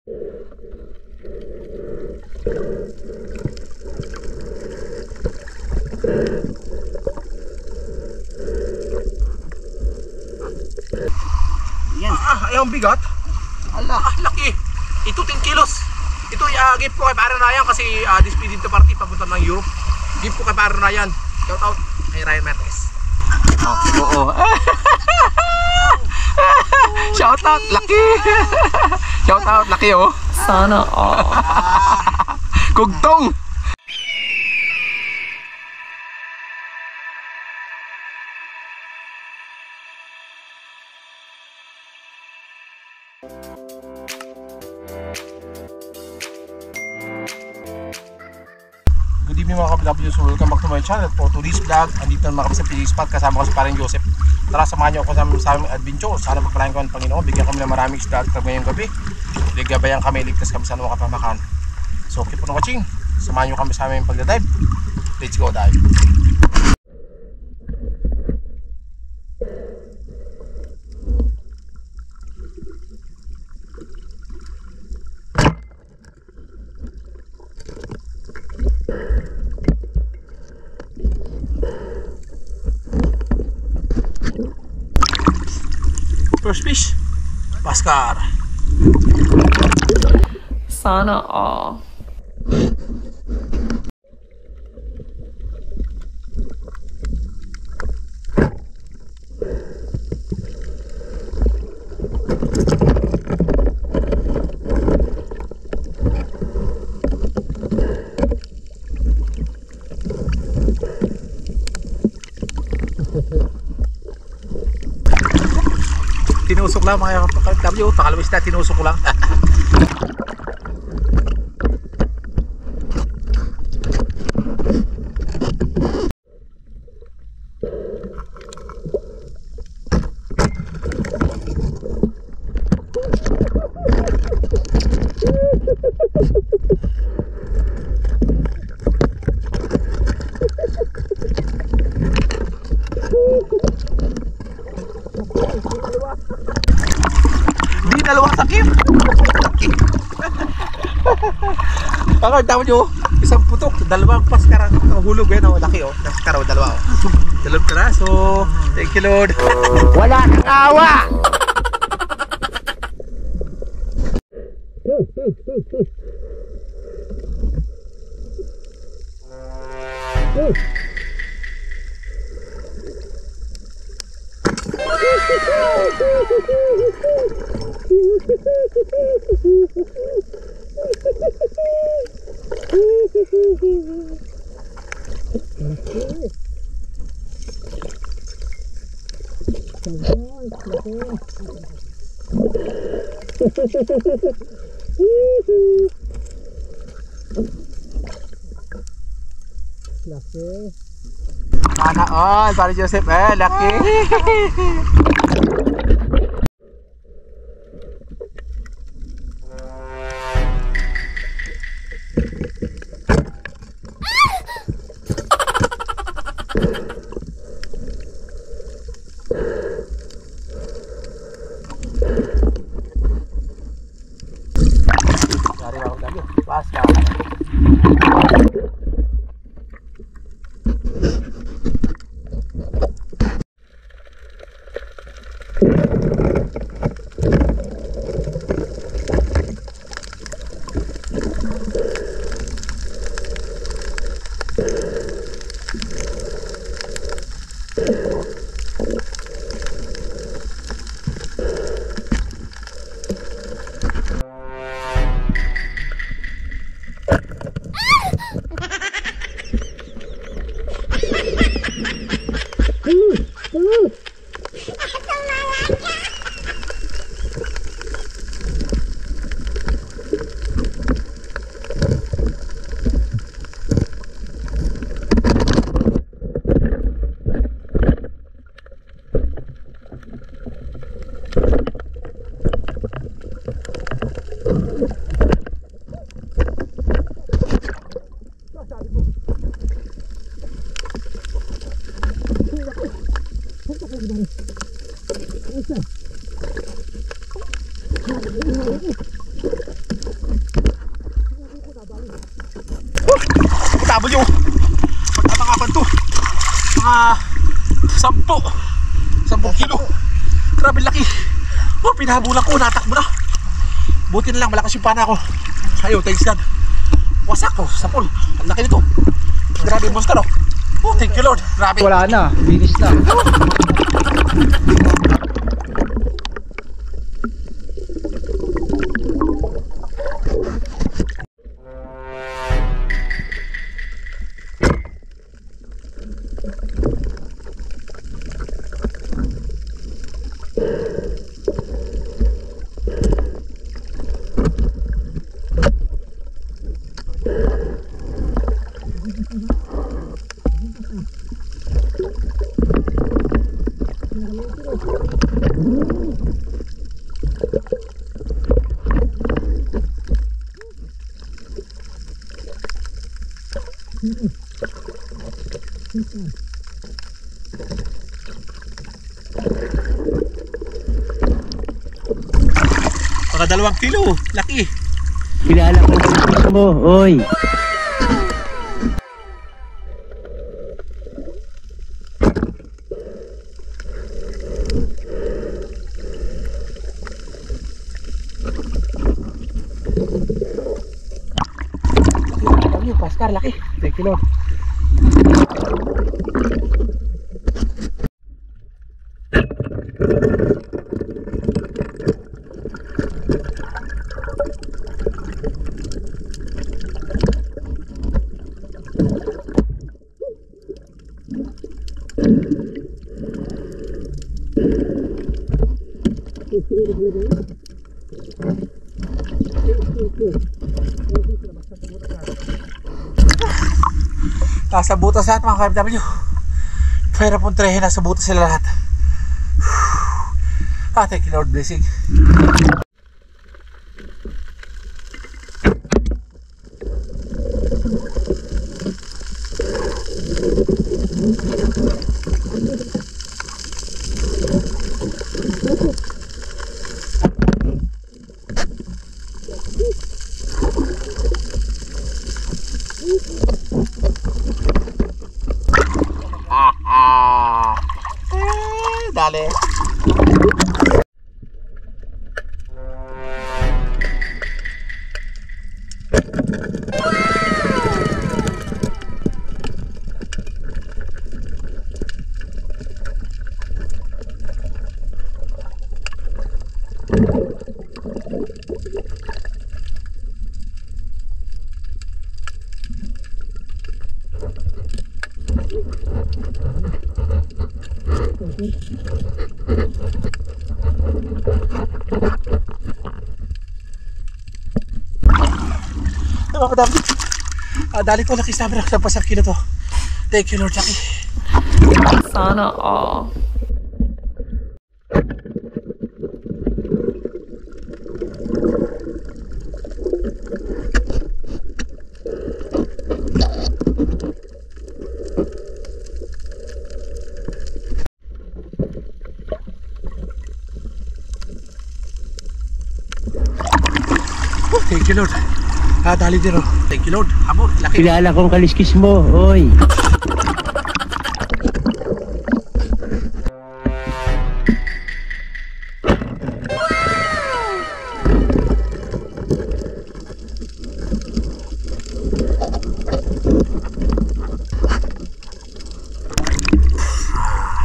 Yan. Ay, ang bigat. Ala, laki. Ito 10 kilos. Ito gift ko kay Paranayan kasi despeded to party papunta ng Europe. Gift ko kay Paranayan. Shout out kay Ryan Marquez. Oo. Shout out, laki. Shout out, laki oh. Sana all. Kugtong. Good evening mga ka-BW, so welcome back to my channel for today's vlog. Andito naman kami sa PG Spot, kasama ko si Parang Joseph. Tara, samahan niyo ako sa aming adventure. Sana pagpalain ko ng Panginoon, bigyan kami ng maraming isda at ngayong gabi. Ligabayan kami, ligtas kami sa anong kapamakan. So keep on watching, samahan niyo kami sa aming pagdadive. Let's go dive. First fish, Baskar. Sana all. Tinusok lang mga ka-BW, pangalawang isda, tinusok ko lang. Dalawang takip. Pakagtama nyo, isang putok, dalawang paskara ang hulog yan, laki oh, paskara dalawa oh. Dalawang piraso. Thank you Lord. Wala kang awa. Laki. Sana all, Parang Joseph laki. Dari ako lagi, Baskar. mga 10 kilo. Grabe laki. Oh, pinahabulan ko, natakbo na. Buti na lang, malakas yung pana ko. Ayaw, thanks God. Wasak ko, sa pool. Ang laki nito. Grabe monster, oh. Oh, thank you Lord. Grabe. Wala na, binis na. Mga 2 kilo, laki. Kilala ko mo, oy. Pascar, laki. Thank you Lord. Nasa butas lahat mga KFW. Pwera pong trehe, nasa butas sila lahat. Thank you Lord, blessing. Dale. Dali ko laki sabi na sa pasakil na to. Thank you Lord, laki. Sana all. Thank you Lord. Dali din oh. Thank you Lord. Hamor, laki. Kilala kong kaliskis mo, oy.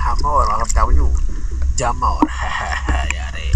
Hamor, alam tahu nyo. Jamor. Yari.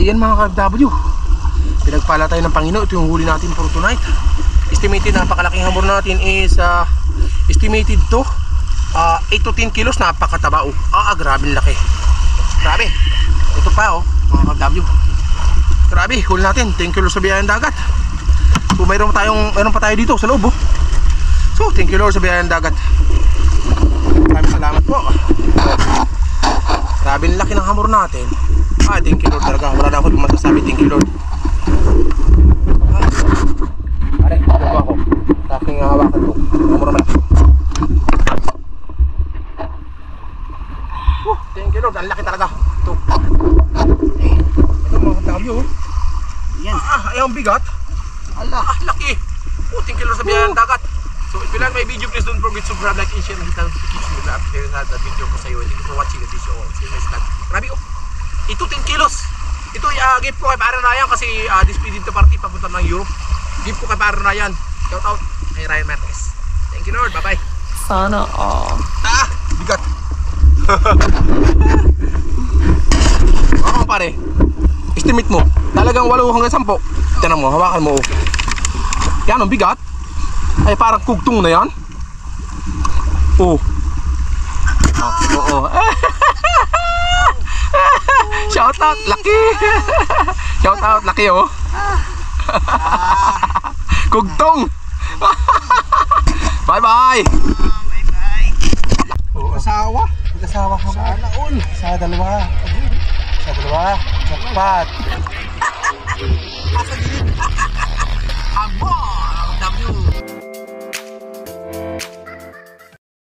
Ayan mga ka-FW, pinagpala tayo ng Panginoon. Ito yung huli natin for tonight. Estimated na napakalaking hamor natin is estimated to 8 to 10 kilos. Napakataba oh. Grabe laki. Grabe. Ito pa oh mga ka-FW. Grabe, huli natin 10 kilos sa biyayang dagat. So mayroon pa tayo dito sa loob oh. So 10 kilos sa biyayang dagat. Maraming salamat po. Grabe ang laki ng hamor natin. Thank you Lord talaga. Wala na ako masasabi, thank you Lord. Pare, ito ako. Sa aking hawakan ko. Hamor naman. Thank you Lord, ang laki talaga. Ito. Ito mga katabyo. Yan. Ayong bigat. Laki. Thank you Lord sa biyayang dagat. So if you like my video, please don't forget to subscribe, like, and share, and hit the notification bell to update sa video ko sa iyo. Thank you for watching the video. See you next time. Grabe oh. Ito 10 kilos. Ito gift ko kay Pare Ryan kasi despeded to party papunta ng Europe. Gift ko kay Pare Ryan. Shout out kay Ryan Marquez. Thank you Lord. Bye bye. Sana all. Bigat. Pare. Estimate mo. Talagang 8 hanggang 10. Tiyan mo, hawakan mo. Yan ang bigat. Ay parang kugtong na yan. Oo. Shout out, laki. Shout out, laki oh. Kugtong. Bye bye. Mag-asawa ka ba? Sana all. Sa dalawa. Jackpot. Amo, W.